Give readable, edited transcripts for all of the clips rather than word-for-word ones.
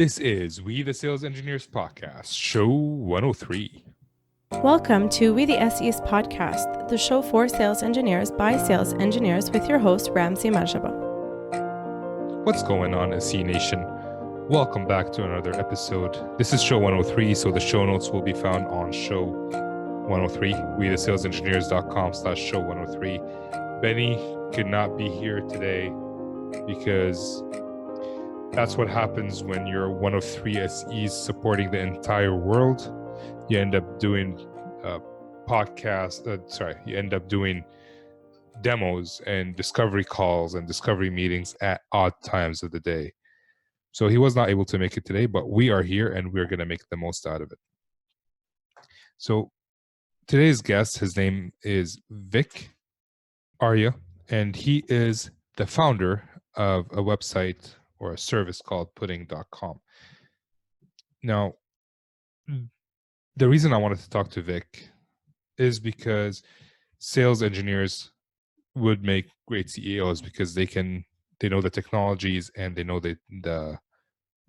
This is We the Sales Engineers Podcast, show 103. Welcome to We the SEs Podcast, the show for sales engineers by sales engineers with your host, Ramsey Majaba. What's going on, SE Nation? Welcome back to another episode. This is show 103, so the show notes will be found on show 103, wetheSalesEngineers.com/show 103. Benny could not be here today because that's what happens when you're one of three SEs supporting the entire world. You end up doing you end up doing demos and discovery calls and discovery meetings at odd times of the day. So he was not able to make it today, but we are here and we're going to make the most out of it. So today's guest, his name is Vik Arya, and he is the founder of a website or a service called Pudding.App. Now, the reason I wanted to talk to Vik is because sales engineers would make great CEOs because they know the technologies and they know the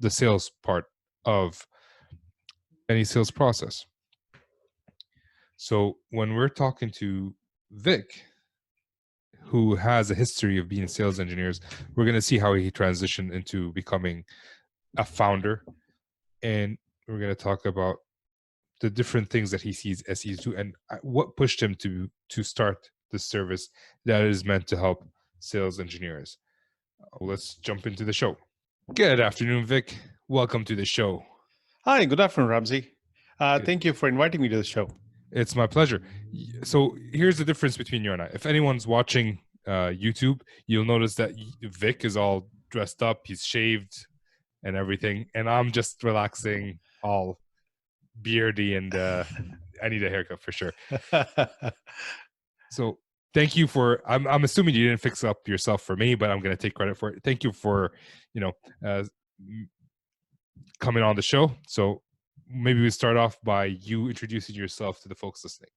sales part of any sales process. So when we're talking to Vik, who has a history of being sales engineers, we're going to see how he transitioned into becoming a founder. And we're going to talk about the different things that he sees SEs do and what pushed him to start this service that is meant to help sales engineers. Let's jump into the show. Good afternoon, Vik. Welcome to the show. Hi, good afternoon, Ramsey. Thank you for inviting me to the show. It's my pleasure. So here's the difference between you and I. If anyone's watching YouTube, you'll notice that Vik is all dressed up. He's shaved and everything. And I'm just relaxing, all beardy, and I need a haircut for sure. So thank you for, I'm assuming you didn't fix up yourself for me, but I'm going to take credit for it. Thank you for, coming on the show. So maybe we start off by you introducing yourself to the folks listening.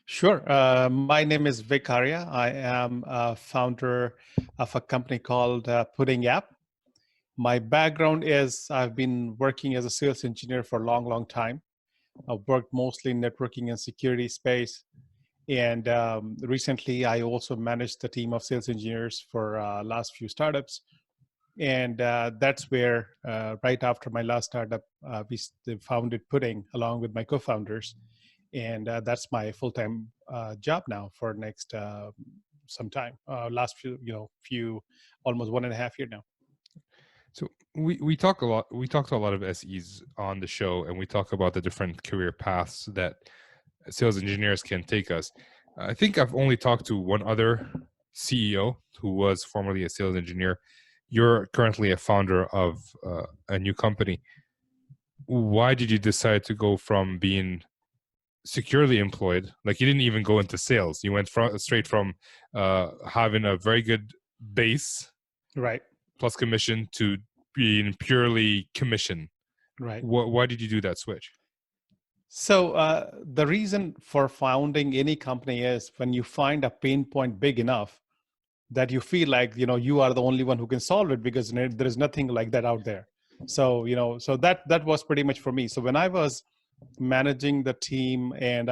Sure. My name is Vik Arya. I am a founder of a company called Pudding.App. My background is I've been working as a sales engineer for a long, long time. I've worked mostly in networking and security space. And recently, I also managed the team of sales engineers for last few startups. And that's where, right after my last startup, we founded Pudding along with my co-founders. And that's my full-time job now for next some time. Last few, almost 1.5 years now. So we talk a lot. We talk to a lot of SEs on the show, and we talk about the different career paths that sales engineers can take us. I think I've only talked to one other CEO who was formerly a sales engineer. You're currently a founder of a new company. Why did you decide to go from being securely employed, like you didn't even go into sales? You went straight from having a very good base, right, plus commission, to being purely commission. Right. Why did you do that switch? So the reason for founding any company is when you find a pain point big enough that you feel like, you are the only one who can solve it, because there is nothing like that out there. So, so that was pretty much for me. So when I was managing the team and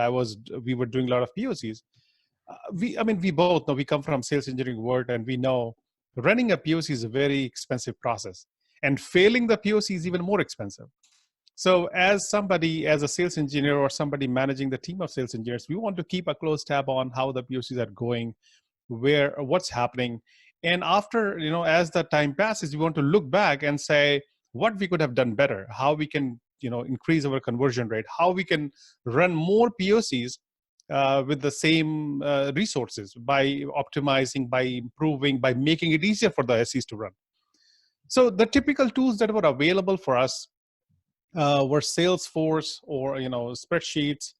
we were doing a lot of PoCs, we both know, we come from sales engineering world, and we know running a PoC is a very expensive process, and failing the PoC is even more expensive. So as a sales engineer or somebody managing the team of sales engineers, we want to keep a close tab on how the PoCs are going, what's happening. And after, as the time passes, we want to look back and say what we could have done better, how we can, increase our conversion rate, how we can run more PoCs with the same resources, by optimizing, by improving, by making it easier for the SEs to run. So the typical tools that were available for us were Salesforce or spreadsheets.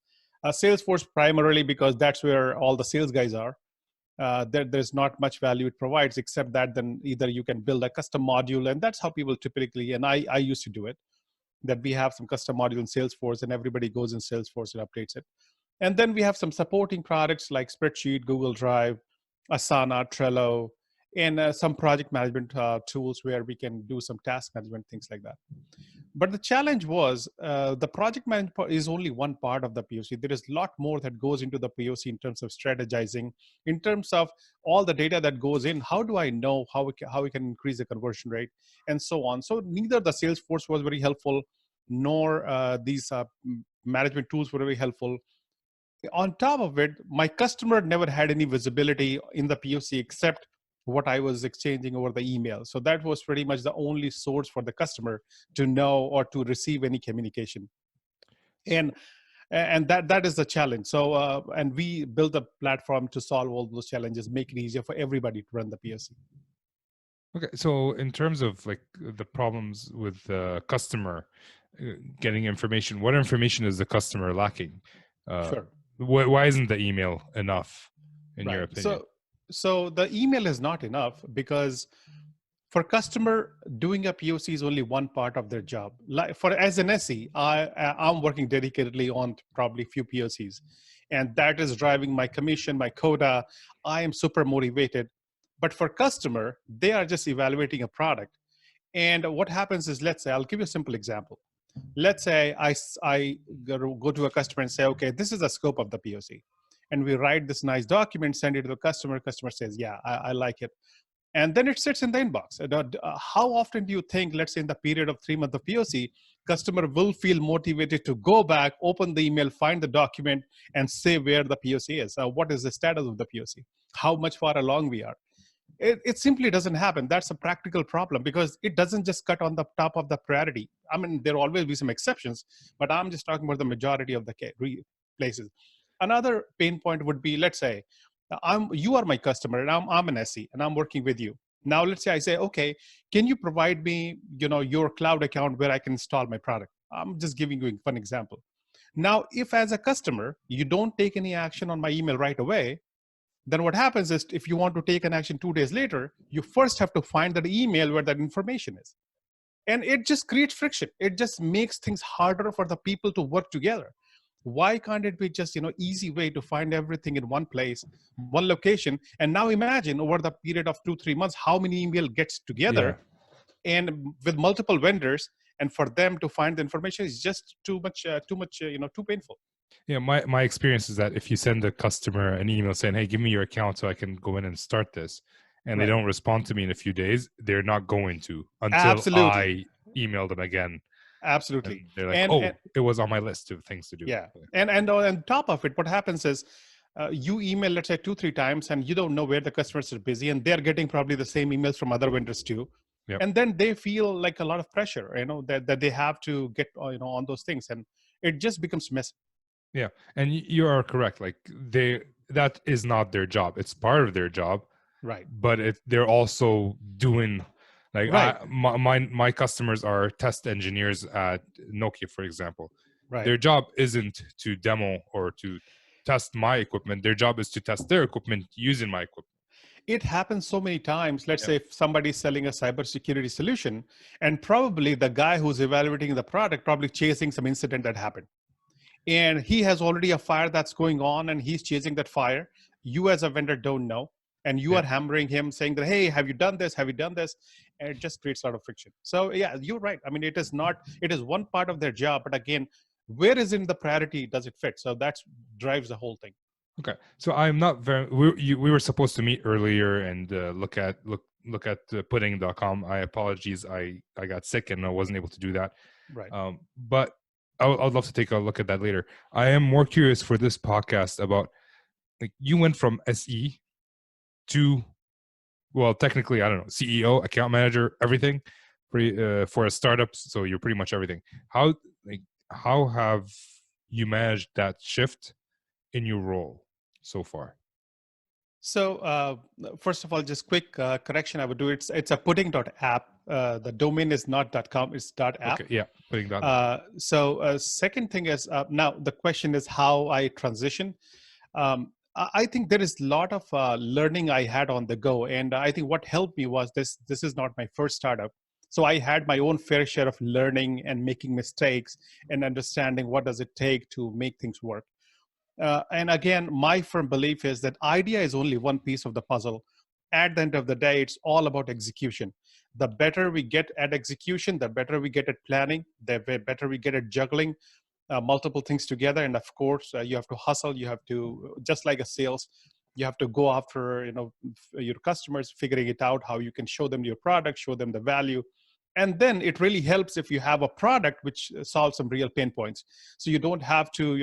Salesforce primarily because that's where all the sales guys are. There's not much value it provides, except that then either you can build a custom module, and that's how people typically, and I used to do it, that we have some custom module in Salesforce and everybody goes in Salesforce and updates it. And then we have some supporting products like Spreadsheet, Google Drive, Asana, Trello, and some project management tools where we can do some task management, things like that. But the challenge was the project management is only one part of the POC. There is a lot more that goes into the POC in terms of strategizing, in terms of all the data that goes in. How do I know how we can increase the conversion rate and so on? So neither the Salesforce was very helpful, nor these management tools were very helpful. On top of it, my customer never had any visibility in the POC except what I was exchanging over the email. So that was pretty much the only source for the customer to know or to receive any communication. And that is the challenge. So and we built a platform to solve all those challenges, make it easier for everybody to run the POC. Okay, so in terms of like the problems with the customer getting information, what information is the customer lacking? Sure. Why isn't the email enough, in your opinion? So the email is not enough because for customer, doing a POC is only one part of their job. Like for as an SE, I'm working dedicatedly on probably few POCs, and that is driving my commission, my quota. I am super motivated. But for customer, they are just evaluating a product. And what happens is, let's say, I'll give you a simple example. Let's say I go to a customer and say, okay, this is the scope of the POC. And we write this nice document, send it to the customer. Customer says, yeah, I like it. And then it sits in the inbox. How often do you think, let's say in the period of 3 months of POC, customer will feel motivated to go back, open the email, find the document, and say where the POC is? What is the status of the POC? How much far along we are? It simply doesn't happen. That's a practical problem because it doesn't just cut on the top of the priority. I mean, there will always be some exceptions, but I'm just talking about the majority of the places. Another pain point would be, let's say, you are my customer and I'm an SE and I'm working with you. Now, let's say I say, okay, can you provide me, your cloud account where I can install my product? I'm just giving you a fun example. Now, if as a customer, you don't take any action on my email right away, then what happens is if you want to take an action 2 days later, you first have to find that email where that information is. And it just creates friction. It just makes things harder for the people to work together. Why can't it be just, easy way to find everything in one place, one location? And now imagine over the period of 2-3 months, how many email gets together and with multiple vendors, and for them to find the information is just too painful. Yeah, my experience is that if you send a customer an email saying, hey, give me your account so I can go in and start this, and they don't respond to me in a few days, they're not going to until I email them again. Absolutely. And they're like, it was on my list of things to do. Yeah. And on top of it, what happens is you email, let's say 2-3 times, and you don't know where the customers are busy, and they're getting probably the same emails from other vendors too. Yep. And then they feel like a lot of pressure, that they have to get, on those things, and it just becomes messy. Yeah. And you are correct. Like that is not their job. It's part of their job. Right. But they're also doing, like, my customers are test engineers at Nokia, for example. Right. Their job isn't to demo or to test my equipment. Their job is to test their equipment using my equipment. It happens so many times. Let's say if somebody's selling a cybersecurity solution, and probably the guy who's evaluating the product probably chasing some incident that happened. And he has already a fire that's going on, and he's chasing that fire. You as a vendor don't know. And you are hammering him saying that, hey, have you done this? Have you done this? And it just creates a lot of friction. So yeah, you're right. I mean, it is one part of their job, but again, where is in the priority does it fit? So that drives the whole thing. Okay. So I'm not we were supposed to meet earlier and look at Pudding.com. I apologize. I got sick and I wasn't able to do that. Right. But I'd love to take a look at that later. I am more curious for this podcast about, like, you went from SE to, well, technically, I don't know, CEO, account manager, everything for a startup. So you're pretty much everything. How have you managed that shift in your role so far? So first of all, just quick correction I would do. It's a Pudding.App. The domain is not .com, it's .app. Okay, yeah, Pudding.App. So second thing is, now the question is how I transition. I think there is a lot of learning I had on the go. And I think what helped me was this is not my first startup. So I had my own fair share of learning and making mistakes and understanding what does it take to make things work. And again, my firm belief is that idea is only one piece of the puzzle. at the end of the day, it's all about execution. The better we get at execution, the better we get at planning, the better we get at juggling multiple things together. And of course, you have to hustle. You have to, just like a sales, you have to go after, your customers, figuring it out, how you can show them your product, show them the value. And then it really helps if you have a product which solves some real pain points. So you don't have to,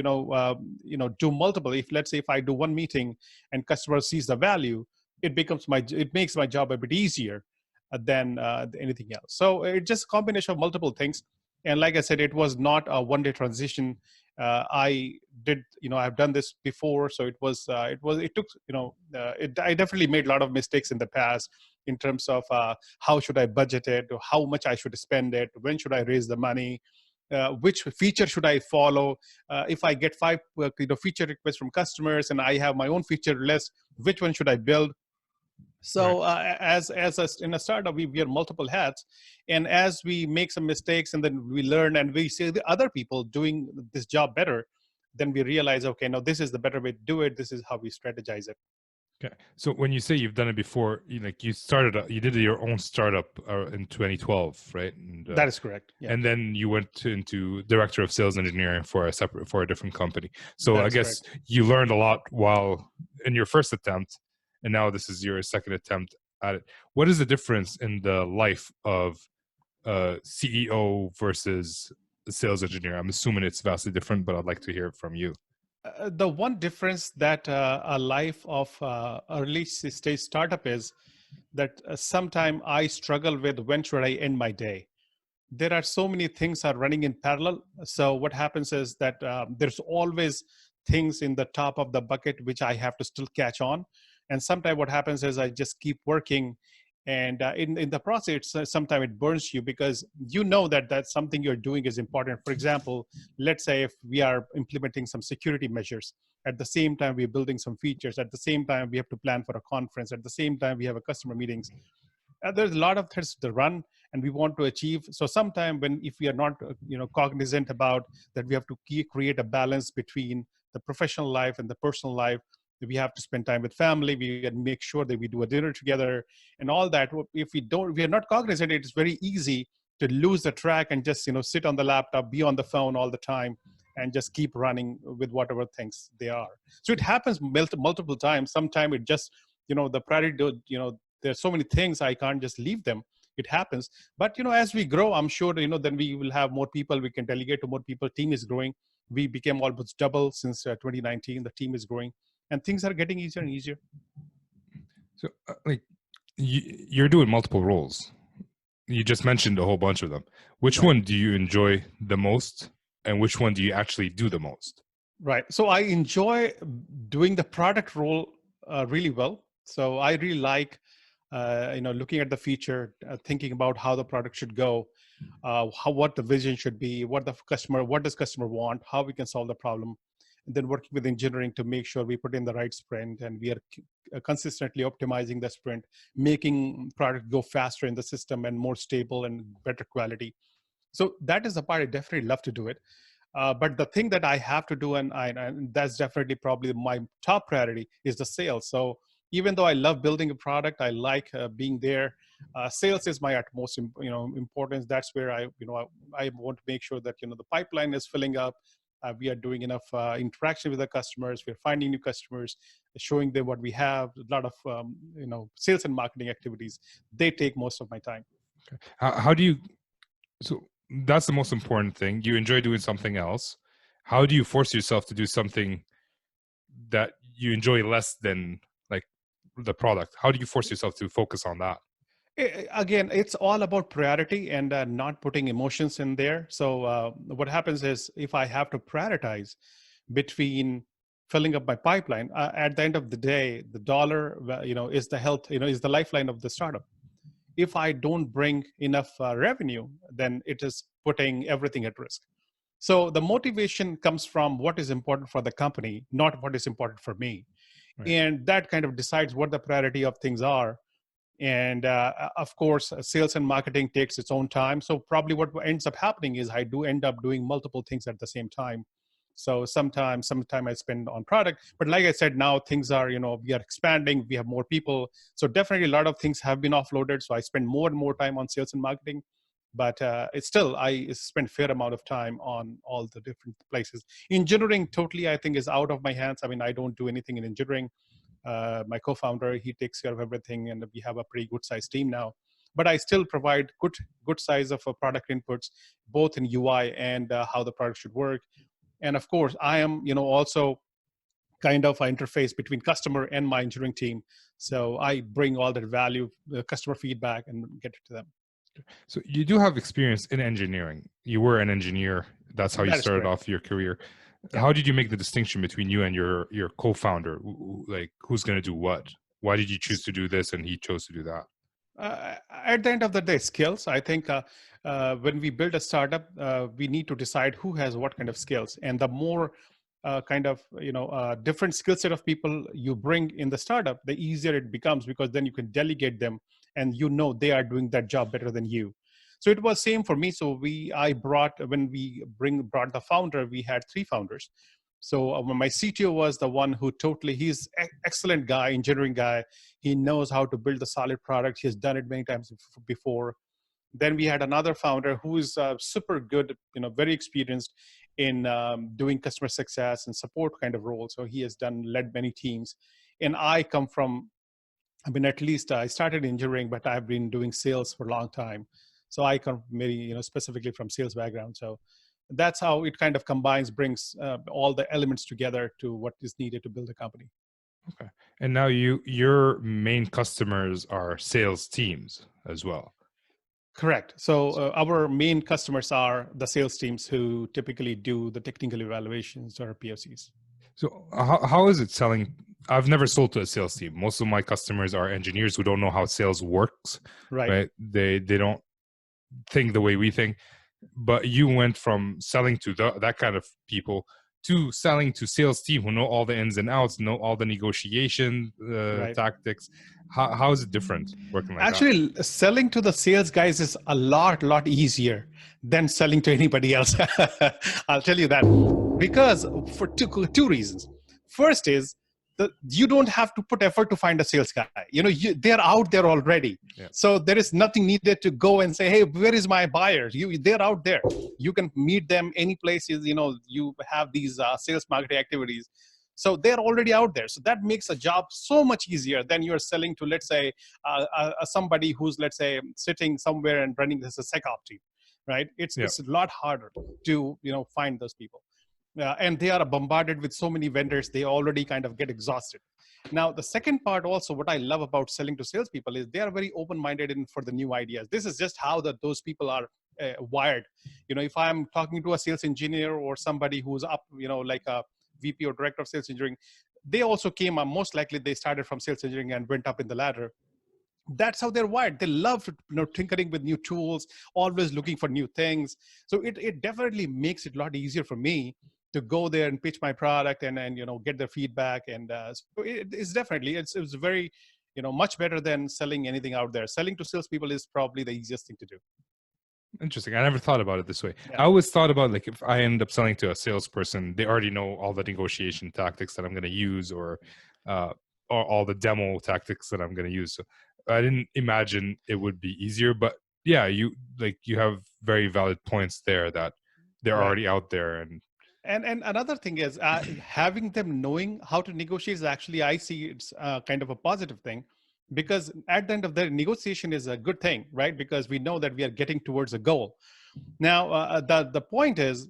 do multiple. If, let's say, if I do one meeting and customer sees the value, it makes my job a bit easier than anything else. So it's just a combination of multiple things. And like I said, it was not a one-day transition. I've done this before, so I definitely made a lot of mistakes in the past in terms of how should I budget it, or how much I should spend it, when should I raise the money, which feature should I follow. If I get 5 feature requests from customers and I have my own feature list, which one should I build? So in a startup, we wear multiple hats, and as we make some mistakes and then we learn and we see the other people doing this job better, then we realize, okay, no, this is the better way to do it. This is how we strategize it. Okay. So when you say you've done it before, you did your own startup in 2012, right? And, that is correct. Yeah. And then you went into director of sales engineering for a different company. So I guess you learned a lot while in your first attempt, and now this is your second attempt at it. What is the difference in the life of CEO versus the sales engineer? I'm assuming it's vastly different, but I'd like to hear it from you. The one difference that a life of early stage startup is that sometime I struggle with when should I end my day. There are so many things are running in parallel. So what happens is that there's always things in the top of the bucket which I have to still catch on. And sometimes what happens is I just keep working, and in the process, sometimes it burns you because you know that that's something you're doing is important. For example, let's say if we are implementing some security measures, at the same time we're building some features, at the same time we have to plan for a conference, at the same time we have a customer meetings. There's a lot of things to run and we want to achieve. So sometime if we are not cognizant about that, we have to create a balance between the professional life and the personal life. We have to spend time with family. We can make sure that we do a dinner together and all that. If we are not cognizant, it's very easy to lose the track and just sit on the laptop, be on the phone all the time, and just keep running with whatever things they are. So it happens multiple times. Sometimes it just the priority. There's so many things I can't just leave them. It happens, but as we grow, I'm sure then we will have more people. We can delegate to more people. Team is growing. We became almost double since 2019. The team is growing. And things are getting easier and easier. So, you're doing multiple roles. You just mentioned a whole bunch of them. Which one do you enjoy the most, and which one do you actually do the most? Right. So I enjoy doing the product role really well. So I really like, looking at the feature, thinking about how the product should go, what the vision should be, what does customer want, how we can solve the problem. And then working with engineering to make sure we put in the right sprint and we are consistently optimizing the sprint, making product go faster in the system and more stable and better quality. So that is the part I definitely love to do it. But the thing that I have to do, and that's definitely probably my top priority, is the sales. So even though I love building a product, I like being there. Sales is my utmost importance. That's where I want to make sure that the pipeline is filling up. We are doing enough interaction with the customers. We're finding new customers, showing them what we have. A lot of sales and marketing activities. They take most of my time. Okay. How do you? So that's the most important thing. You enjoy doing something else. How do you force yourself to do something that you enjoy less than like the product? How do you force yourself to focus on that? Again, it's all about priority and not putting emotions in there. So what happens is if I have to prioritize between filling up my pipeline, at the end of the day, the dollar, is the health, is the lifeline of the startup. If I don't bring enough revenue, then it is putting everything at risk. So the motivation comes from what is important for the company, not what is important for me. Right. And that kind of decides what the priority of things are. And of course, sales and marketing takes its own time. So probably what ends up happening is I do end up doing multiple things at the same time. So some time I spend on product. But like I said, now things are, we are expanding, we have more people. So definitely a lot of things have been offloaded. So I spend more and more time on sales and marketing. But it's still, I spend a fair amount of time on all the different places. Engineering totally, I think, is out of my hands. I mean, I don't do anything in engineering. My co-founder, he takes care of everything, and we have a pretty good sized team now. But I still provide good size of product inputs, both in UI and how the product should work. And of course, I am, also kind of an interface between customer and my engineering team. So I bring all that value, the customer feedback, and get it to them. So you do have experience in engineering. You were an engineer. That's how you started off your career. Yeah. How did you make the distinction between you and your co-founder? Like, who's going to do what? Why did you choose to do this and he chose to do that? At the end of the day, skills. I think when we build a startup, we need to decide who has what kind of skills. And the more different skill set of people you bring in the startup, the easier it becomes, because then you can delegate them and they are doing that job better than you. So it was same for me. So when we brought the founder, we had 3 founders. So my CTO was the one who he's excellent guy, engineering guy. He knows how to build a solid product. He has done it many times before. Then we had another founder who is super good, very experienced in doing customer success and support kind of role. So he has led many teams. And I come from, at least I started engineering, but I've been doing sales for a long time. So I come very, specifically from sales background. So that's how it kind of brings all the elements together to what is needed to build a company. Okay. And now your main customers are sales teams as well. Correct. So our main customers are the sales teams who typically do the technical evaluations or PoCs. So how is it selling? I've never sold to a sales team. Most of my customers are engineers who don't know how sales works. Right? They don't think the way we think. But you went from selling to that kind of people to selling to sales team who know all the ins and outs, know all the negotiation tactics. How is it different working like that? Actually, selling to the sales guys is a lot easier than selling to anybody else. I'll tell you that, because for two reasons. First is you don't have to put effort to find a sales guy. They're out there already. Yeah. So there is nothing needed to go and say, hey, where is my buyer? They're out there. You can meet them any places. You have these sales marketing activities. So they're already out there. So that makes a job so much easier than you're selling to, let's say, somebody who's, let's say, sitting somewhere and running this as a SecOps team, right? It's a lot harder to, find those people. And they are bombarded with so many vendors, they already kind of get exhausted. Now, the second part also, what I love about selling to salespeople is they are very open-minded for the new ideas. This is just how those people are wired. If I'm talking to a sales engineer or somebody who's up, like a VP or director of sales engineering, they also came up, most likely they started from sales engineering and went up in the ladder. That's how they're wired. They love tinkering with new tools, always looking for new things. So it definitely makes it a lot easier for me to go there and pitch my product and get their feedback. And so it's definitely, it's very, much better than selling anything out there. Selling to salespeople is probably the easiest thing to do. Interesting. I never thought about it this way. Yeah. I always thought about, like, if I end up selling to a salesperson, they already know all the negotiation tactics that I'm going to use, or all the demo tactics that I'm going to use. So I didn't imagine it would be easier, but yeah, you have very valid points there that they're already out there. And another thing is having them knowing how to negotiate is actually, I see it's kind of a positive thing, because at the end of the negotiation is a good thing, right? Because we know that we are getting towards a goal. Now, the point is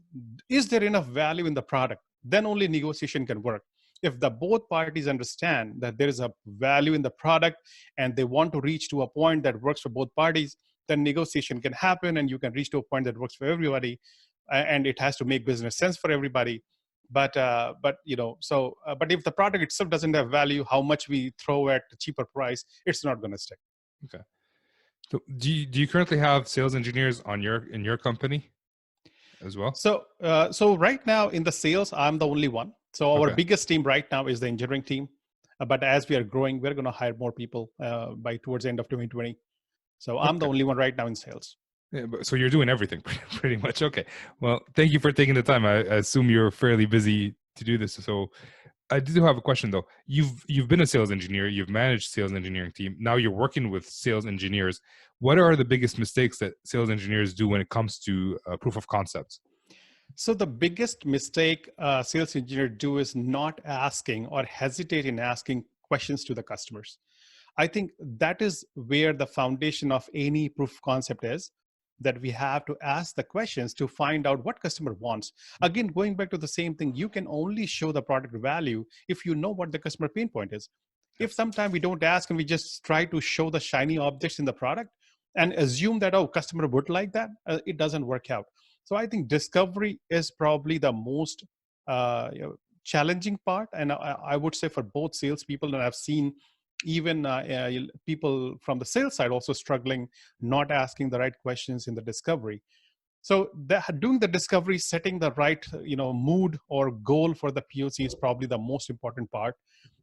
there enough value in the product? Then only negotiation can work. If both parties understand that there is a value in the product and they want to reach to a point that works for both parties, then negotiation can happen and you can reach to a point that works for everybody. And it has to make business sense for everybody. But if the product itself doesn't have value, how much we throw at a cheaper price, it's not going to stick. Okay. So do you currently have sales engineers in your company as well? So right now in the sales, I'm the only one. So our biggest team right now is the engineering team. But as we are growing, we're going to hire more people by towards the end of 2020. So I'm the only one right now in sales. Yeah, so you're doing everything pretty much. Okay. Well, thank you for taking the time. I assume you're fairly busy to do this. So I do have a question though. You've been a sales engineer. You've managed sales engineering team. Now you're working with sales engineers. What are the biggest mistakes that sales engineers do when it comes to proof of concepts? So the biggest mistake a sales engineer do is not asking or hesitate in asking questions to the customers. I think that is where the foundation of any proof of concept is, that we have to ask the questions to find out what customer wants. Again, going back to the same thing, you can only show the product value if you know what the customer pain point is. If sometime we don't ask and we just try to show the shiny objects in the product and assume that, oh, customer would like that, it doesn't work out. So I think discovery is probably the most challenging part. And I would say for both salespeople, and I've seen even people from the sales side also struggling, not asking the right questions in the discovery. So doing the discovery, setting the right mood or goal for the POC is probably the most important part.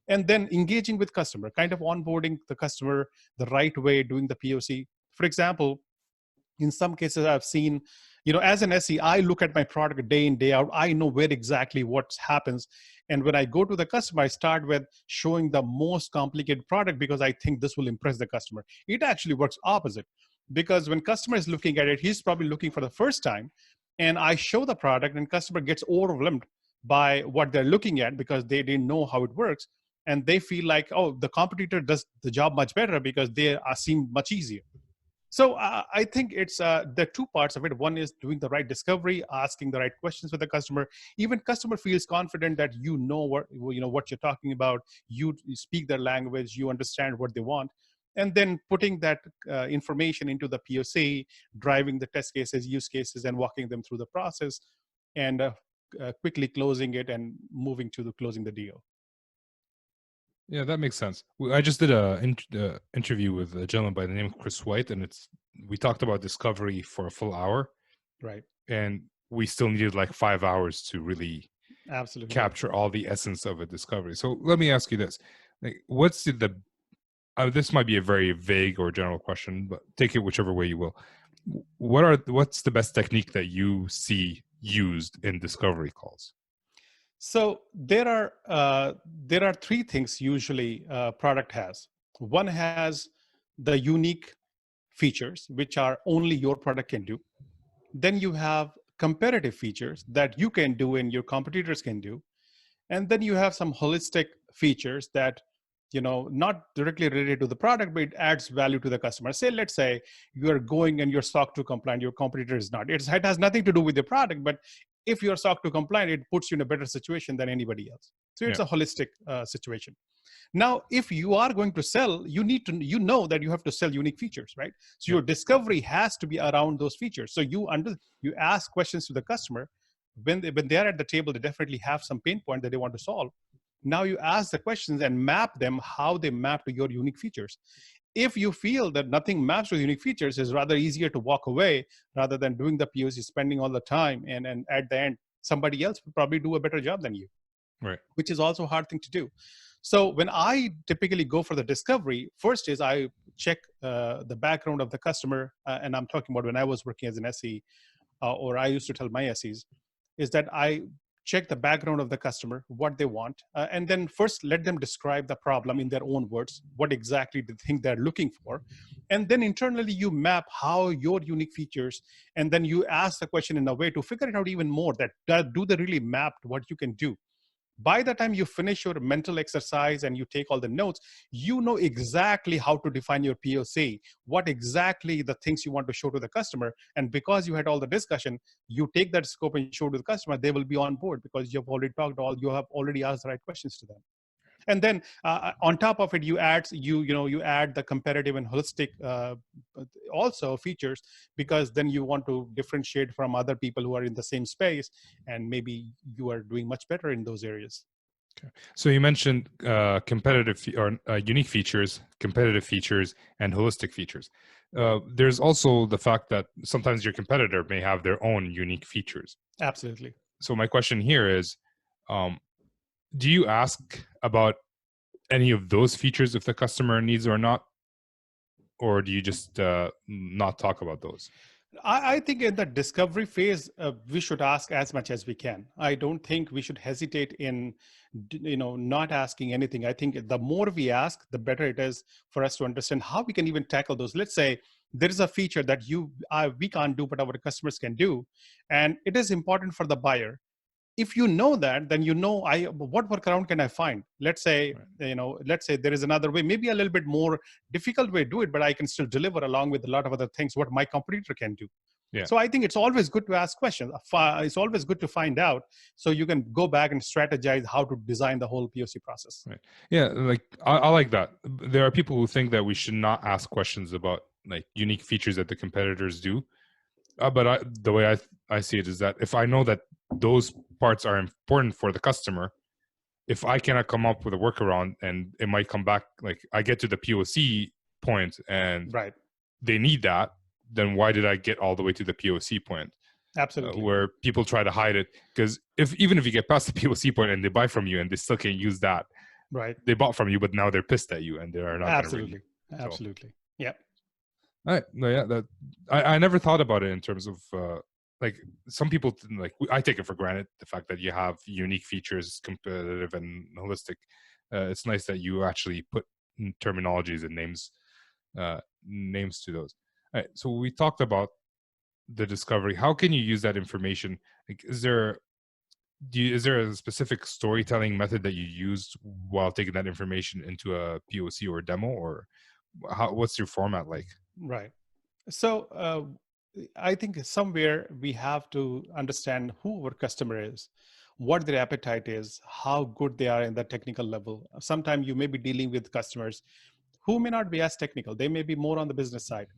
And then engaging with customer, kind of onboarding the customer the right way, doing the POC. For example, in some cases I've seen, as an SE, I look at my product day in, day out. I know where exactly what happens. And when I go to the customer, I start with showing the most complicated product because I think this will impress the customer. It actually works opposite, because when customer is looking at it, he's probably looking for the first time. And I show the product and customer gets overwhelmed by what they're looking at because they didn't know how it works. And they feel like, oh, the competitor does the job much better because they seem much easier. So I think it's the two parts of it. One is doing the right discovery, asking the right questions with the customer. Even customer feels confident that what you're talking about. You speak their language, you understand what they want, and then putting that information into the POC, driving the test cases, use cases, and walking them through the process, and quickly closing it and moving to closing the deal. Yeah, that makes sense. I just did an interview with a gentleman by the name of Chris White, and we talked about discovery for a full hour. Right. And we still needed like 5 hours to really Absolutely capture all the essence of a discovery. So let me ask you this. Like, what's this might be a very vague or general question, but take it whichever way you will. What's the best technique that you see used in discovery calls? So there are three things usually product has. One has the unique features, which are only your product can do. Then you have comparative features that you can do and your competitors can do. And then you have some holistic features that, not directly related to the product, but it adds value to the customer. Let's say you are going and you're SOC 2 compliant, your competitor is not. It has nothing to do with the product, but if you're SOC 2 compliant, it puts you in a better situation than anybody else. So it's a holistic situation. Now, if you are going to sell, you need to, that you have to sell unique features, right? So your discovery has to be around those features. So you ask questions to the customer. When they're at the table, they definitely have some pain point that they want to solve. Now you ask the questions and map them, how they map to your unique features. If you feel that nothing maps to unique features, it's rather easier to walk away rather than doing the POC, spending all the time. And at the end, somebody else will probably do a better job than you, right? Which is also a hard thing to do. So when I typically go for the discovery, first is I check the background of the customer. And I'm talking about when I was working as an SE, or I used to tell my SEs, is that I check the background of the customer, what they want, and then first let them describe the problem in their own words, what exactly they think they're looking for. And then internally you map how your unique features, and then you ask the question in a way to figure it out even more, that do they really map what you can do? By the time you finish your mental exercise and you take all the notes, you know exactly how to define your POC, what exactly the things you want to show to the customer. And because you had all the discussion, you take that scope and show to the customer, they will be on board because you have already you have already asked the right questions to them. And then on top of it, you add the comparative and holistic also features, because then you want to differentiate from other people who are in the same space, and maybe you are doing much better in those areas. Okay. So you mentioned unique features, competitive features, and holistic features. There's also the fact that sometimes your competitor may have their own unique features. Absolutely. So my question here is, do you ask about any of those features if the customer needs or not? Or do you just not talk about those? I think in the discovery phase, we should ask as much as we can. I don't think we should hesitate in, not asking anything. I think the more we ask, the better it is for us to understand how we can even tackle those. Let's say there is a feature that we can't do, but our customers can do, and it is important for the buyer. If you know that, then what workaround can I find? Let's say, Right. let's say there is another way, maybe a little bit more difficult way to do it, but I can still deliver along with a lot of other things what my competitor can do. Yeah. So I think it's always good to ask questions. It's always good to find out, so you can go back and strategize how to design the whole POC process. Right. Yeah. Like I like that. There are people who think that we should not ask questions about like unique features that the competitors do. But the way I see it is that if I know that those parts are important for the customer, if I cannot come up with a workaround and it might come back, like I get to the POC point and Right. they need that, then why did I get all the way to the POC point? Absolutely. Where people try to hide it, because even if you get past the POC point and they buy from you and they still can't use that, right, they bought from you, but now they're pissed at you and they are not going to absolutely, renew. absolutely. Yeah. All right. No, yeah, that I never thought about it in terms of like some people like I take it for granted the fact that you have unique features, competitive and holistic. It's nice that you actually put terminologies and names to those. All right. So we talked about the discovery. How can you use that information? Like, is there a specific storytelling method that you used while taking that information into a POC or demo, or what's your format like? Right. So I think somewhere we have to understand who our customer is, what their appetite is, how good they are in the technical level. Sometimes you may be dealing with customers who may not be as technical. They may be more on the business side.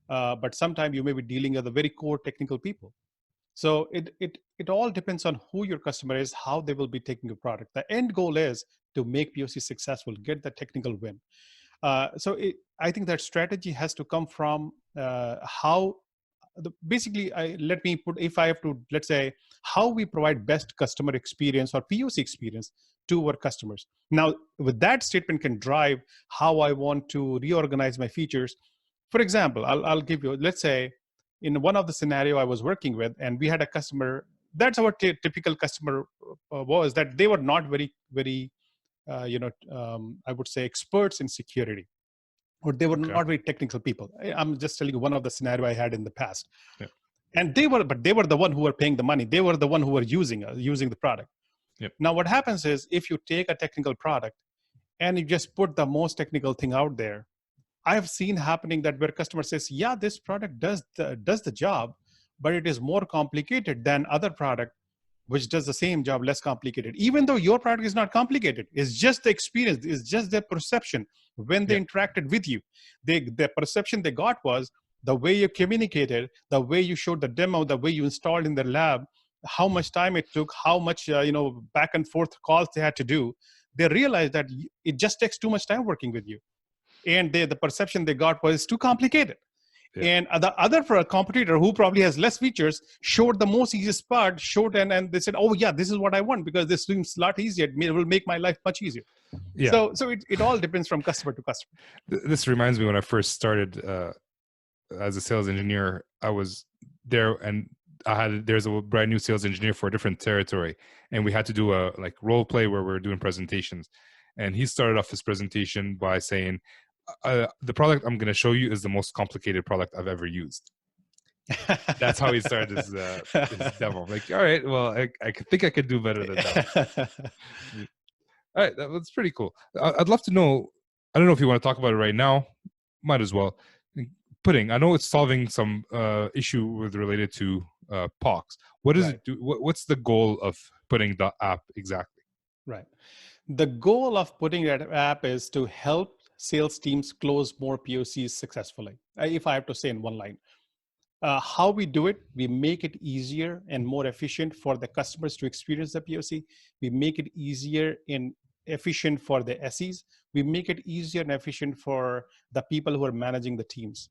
But sometimes you may be dealing with the very core technical people. So it all depends on who your customer is, how they will be taking your product. The end goal is to make POC successful, get the technical win. I think that strategy has to come from let me put, if I have to, let's say, how we provide best customer experience or POC experience to our customers. Now, with that statement can drive how I want to reorganize my features. For example, I'll give you, let's say, in one of the scenario I was working with, and we had a customer, that's our typical customer was that they were not very, I would say experts in security, or they were Okay. not very technical people. I'm just telling you one of the scenario I had in the past. Yeah. And they were the one who were paying the money. They were the one who were using the product. Yep. Now, what happens is if you take a technical product and you just put the most technical thing out there, I have seen happening that where customer says, yeah, this product does the job, but it is more complicated than other product, which does the same job, less complicated. Even though your product is not complicated, it's just the experience, it's just their perception when they interacted with you. The perception they got was the way you communicated, the way you showed the demo, the way you installed in the lab, how much time it took, how much back and forth calls they had to do. They realized that it just takes too much time working with you. And the perception they got was too complicated. Yeah. And the other competitor who probably has less features showed the most easiest part, and they said, oh yeah, this is what I want because this seems a lot easier. It will make my life much easier. Yeah. So it all depends from customer to customer. This reminds me when I first started as a sales engineer, I was there and there's a brand new sales engineer for a different territory. And we had to do a like role play where we were doing presentations. And he started off his presentation by saying, the product I'm going to show you is the most complicated product I've ever used. That's how he started his demo. Like, all right, well, I think I could do better than that. All right, that's pretty cool. I'd love to know, I don't know if you want to talk about it right now. Might as well. Pudding, I know it's solving some issue related to PoCs. What does it do? What's the goal of Pudding.App exactly? Right. The goal of Pudding.App is to help sales teams close more POCs successfully. If I have to say in one line, how we do it, we make it easier and more efficient for the customers to experience the POC. We make it easier and efficient for the SEs. We make it easier and efficient for the people who are managing the teams.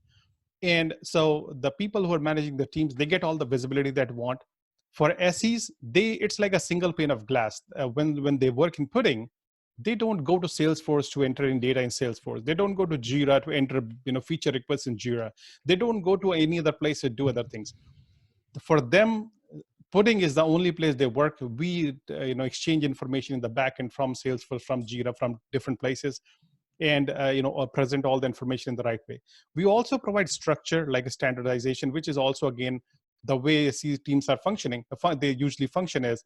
And so the people who are managing the teams, they get all the visibility that want. For SEs, it's like a single pane of glass. When they work in Pudding, they don't go to Salesforce to enter in data in Salesforce. They don't go to Jira to enter, feature requests in Jira. They don't go to any other place to do other things. For them, Pudding is the only place they work. We, exchange information in the backend from Salesforce, from Jira, from different places, and present all the information in the right way. We also provide structure like a standardization, which is also again the way teams are functioning. They usually function as,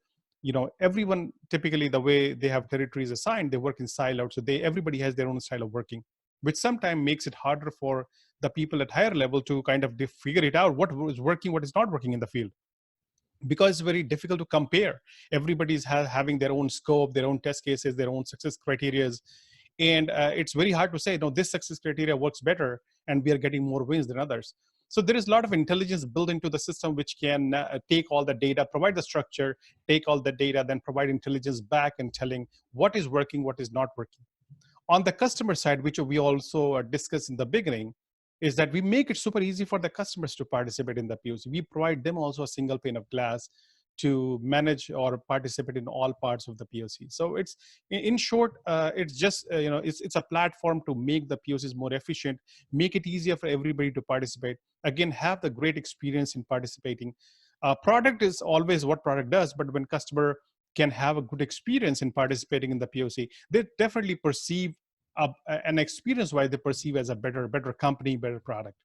everyone typically the way they have territories assigned, they work in silos. So everybody has their own style of working, which sometimes makes it harder for the people at higher level to kind of figure it out, what is working, what is not working in the field, because it's very difficult to compare. Everybody's having their own scope, their own test cases, their own success criteria. And it's very hard to say, no, this success criteria works better and we are getting more wins than others. So there is a lot of intelligence built into the system, which can take all the data, provide the structure, take all the data, then provide intelligence back and telling what is working, what is not working. On the customer side, which we also discussed in the beginning, is that we make it super easy for the customers to participate in the POC. We provide them also a single pane of glass to manage or participate in all parts of the POC. So it's, in short, it's just, it's a platform to make the POCs more efficient, make it easier for everybody to participate. Again, have the great experience in participating. Product is always what product does, but when customer can have a good experience in participating in the POC, they definitely perceive an experience why they perceive as a better company, better product.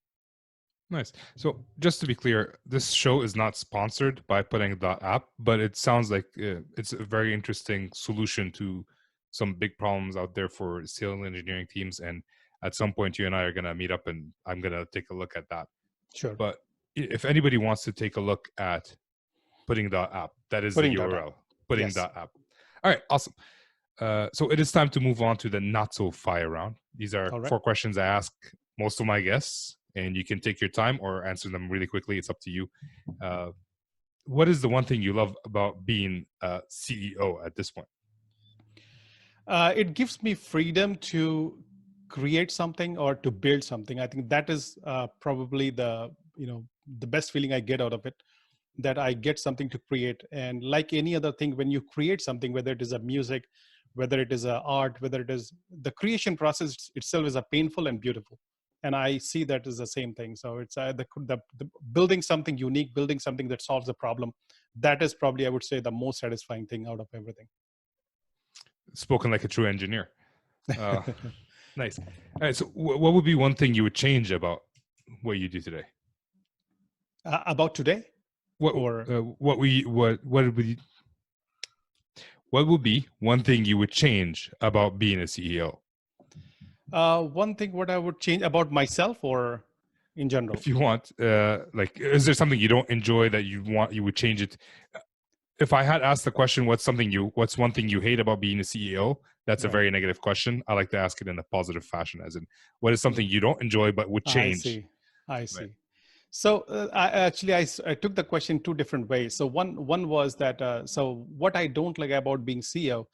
Nice. So just to be clear, this show is not sponsored by Pudding.App, but it sounds like it's a very interesting solution to some big problems out there for sales and engineering teams. And at some point, you and I are going to meet up and I'm going to take a look at that. Sure. But if anybody wants to take a look at Pudding.App, that is the URL, Pudding.App. Yes. All right, awesome. So it is time to move on to the not so fire round. These are 4 questions I ask most of my guests, and you can take your time or answer them really quickly. It's up to you. What is the one thing you love about being a CEO at this point? It gives me freedom to create something or to build something. I think that is probably the best feeling I get out of it, that I get something to create. And like any other thing, when you create something, whether it is a music, whether it is a art, whether it is the creation process itself is a painful and beautiful. And I see that as the same thing. So it's the building something unique, building something that solves a problem. That is probably, I would say, the most satisfying thing out of everything. Spoken like a true engineer. Nice. All right. So what would be one thing you would change about what you do today? About today? What would be one thing you would change about being a CEO? One thing what I would change about myself or in general? If you want, is there something you don't enjoy that you would change it? If I had asked the question, what's one thing you hate about being a CEO? That's a very negative question. I like to ask it in a positive fashion, as in, what is something you don't enjoy but would change? I see. Right. So I took the question 2 different ways. So one was that, so what I don't like about being CEO,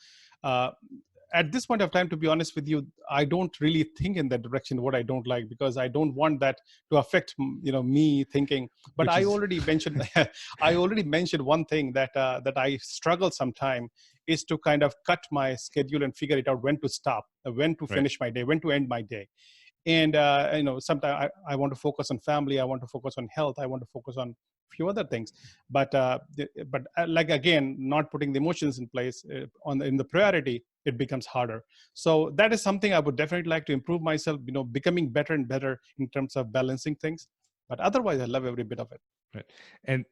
at this point of time, to be honest with you, I don't really think in that direction what I don't like, because I don't want that to affect, me thinking. But I already mentioned one thing that I struggle sometime is to kind of cut my schedule and figure it out when to stop, when to finish my day, when to end my day. And sometimes I want to focus on family, I want to focus on health, I want to focus on a few other things, but like, again, not putting the emotions in place in the priority, it becomes harder. So that is something I would definitely like to improve myself, becoming better and better in terms of balancing things. But otherwise, I love every bit of it. Right. And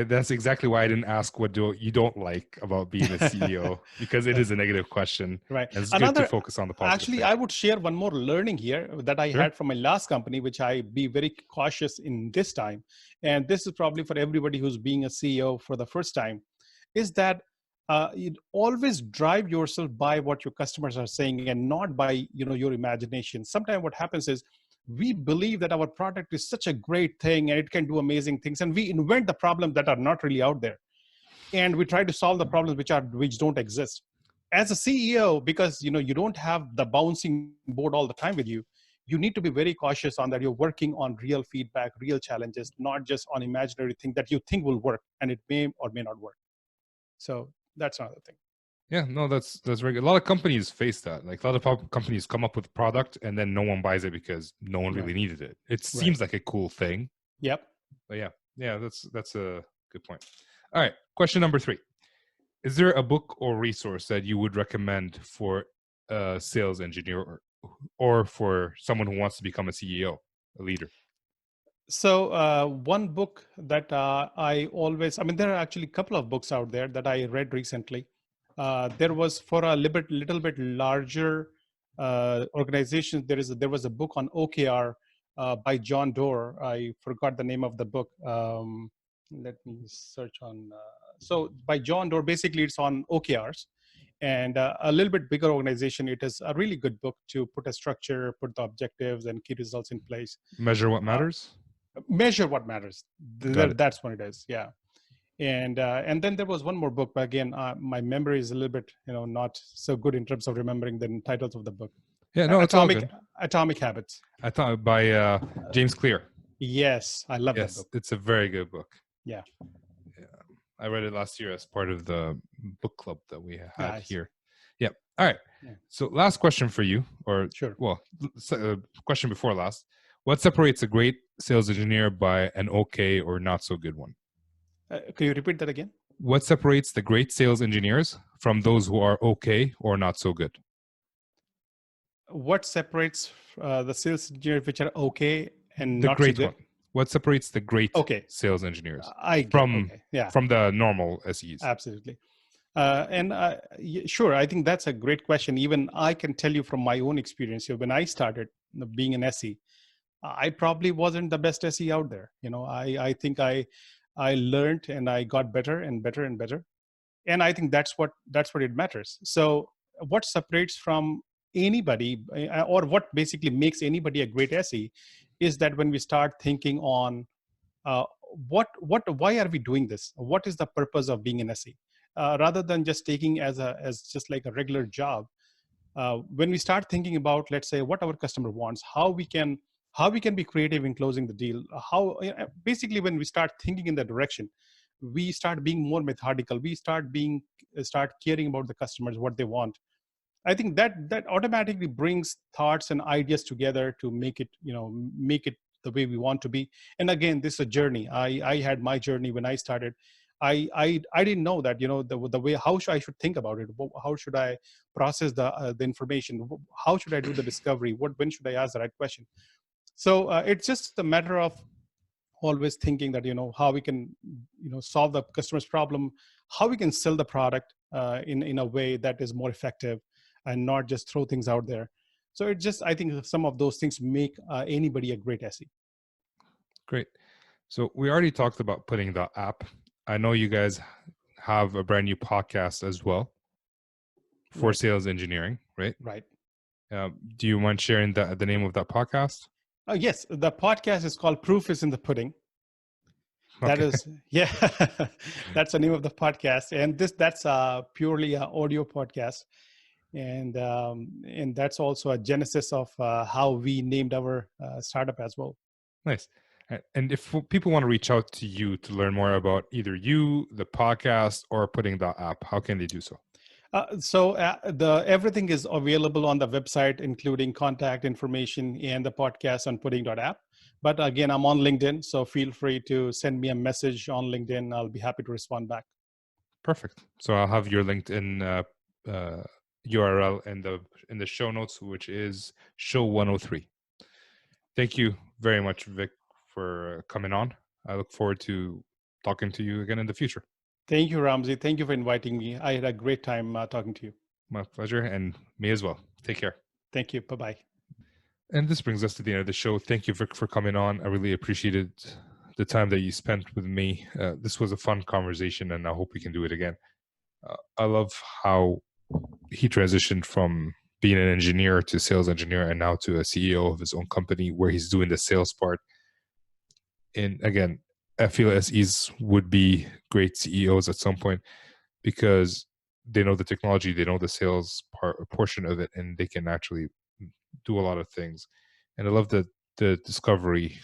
that's exactly why I didn't ask what you don't like about being a CEO, because it is a negative question. Right. And it's good to focus on the positive. Actually, thing. I would share one more learning here that I had from my last company, which I be very cautious in this time. And this is probably for everybody who's being a CEO for the first time, is that you always drive yourself by what your customers are saying and not by your imagination. Sometimes what happens is, we believe that our product is such a great thing and it can do amazing things, and we invent the problems that are not really out there, and we try to solve the problems which don't exist. As a CEO, because you don't have the bouncing board all the time with you, you need to be very cautious on that. You're working on real feedback, real challenges, not just on imaginary thing that you think will work, and it may or may not work. So that's another thing. Yeah, no, that's very good. A lot of companies face that. Like a lot of companies come up with a product and then no one buys it because no one really needed it. It seems like a cool thing. Yep. But yeah, that's a good point. All right, question number 3. Is there a book or resource that you would recommend for a sales engineer or for someone who wants to become a CEO, a leader? So one book that there are actually a couple of books out there that I read recently. There was for a little bit larger organization. There was a book on OKR by John Doerr. I forgot the name of the book. Let me search on. So by John Doerr, basically it's on OKRs. And a little bit bigger organization, it is a really good book to put a structure, put the objectives and key results in place. Measure what matters. Measure what matters. Got it. That's what it is. Yeah. And then there was one more book, but again, my memory is a little bit, not so good in terms of remembering the titles of the book. Yeah, no, it's all good. Atomic Habits. I thought by James Clear. Yes, I love that book. It's a very good book. Yeah. I read it last year as part of the book club that we had here. Yeah. All right. Yeah. So last question for you, or sure. Well, question before last. What separates a great sales engineer by an okay or not so good one? Can you repeat that again? What separates the great sales engineers from those who are okay or not so good? What separates the sales engineers which are okay and the not great so good? One. What separates the great sales engineers from the normal SEs? Absolutely. Sure, I think that's a great question. Even I can tell you from my own experience here, when I started being an SE, I probably wasn't the best SE out there. I think I learned and I got better and better and better. And I think that's what it matters. So what separates from anybody, or what basically makes anybody a great SE, is that when we start thinking on why are we doing this? What is the purpose of being an SE? Rather than just taking as just like a regular job, when we start thinking about, let's say, what our customer wants, how we can be creative in closing the deal, basically when we start thinking in that direction, we start being more methodical. We start caring about the customers, what they want. I think that automatically brings thoughts and ideas together to make it the way we want to be. And again, this is a journey. I had my journey when I started. I didn't know that, the way how I should think about it. How should I process the information? How should I do the discovery? When should I ask the right question? So it's just a matter of always thinking that, how we can, solve the customer's problem, how we can sell the product in a way that is more effective and not just throw things out there. So it just, I think some of those things make anybody a great SE. Great. So we already talked about Pudding.App. I know you guys have a brand new podcast as well for sales engineering, right? Right. Do you mind sharing the name of that podcast? Yes, the podcast is called Proof is in the Pudding. Okay. That is, that's the name of the podcast. And that's purely an audio podcast. And that's also a genesis of how we named our startup as well. Nice. And if people want to reach out to you to learn more about either you, the podcast, or Pudding.App, how can they do so? Everything is available on the website, including contact information and the podcast on Pudding.App. But again, I'm on LinkedIn, so feel free to send me a message on LinkedIn. I'll be happy to respond back. Perfect. So I'll have your LinkedIn URL in the show notes, which is show 103. Thank you very much, Vik, for coming on. I look forward to talking to you again in the future. Thank you, Ramzi. Thank you for inviting me. I had a great time talking to you. My pleasure, and me as well. Take care. Thank you. Bye-bye. And this brings us to the end of the show. Thank you, Vik, for coming on. I really appreciated the time that you spent with me. This was a fun conversation, and I hope we can do it again. I love how he transitioned from being an engineer to sales engineer and now to a CEO of his own company where he's doing the sales part. And again, I feel SEs would be great CEOs at some point because they know the technology, they know the sales portion of it, and they can actually do a lot of things. And I love the discovery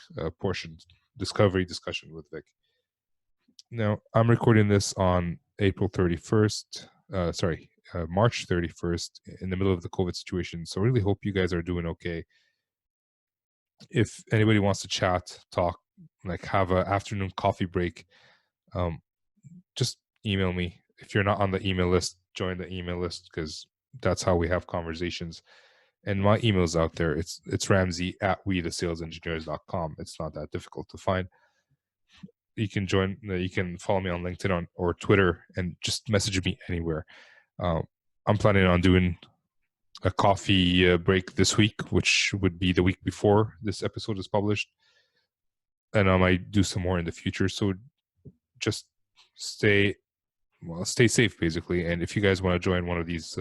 discussion with Vik. Now, I'm recording this on April 31st. March 31st in the middle of the COVID situation. So really hope you guys are doing okay. If anybody wants to chat, talk, like have an afternoon coffee break, just email me. If you're not on the email list, join the email list, because that's how we have conversations. And my email's out there. It's ramsey@wethesalesengineers.com. It's not that difficult to find. You can join. You can follow me on LinkedIn or Twitter, and just message me anywhere. I'm planning on doing a coffee break this week, which would be the week before this episode is published, and I might do some more in the future. So just stay safe, basically. And if you guys want to join one of these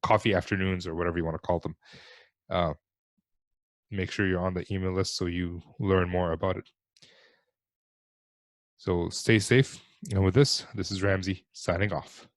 coffee afternoons or whatever you want to call them, make sure you're on the email list so you learn more about it. So stay safe. And with this is Ramsey signing off.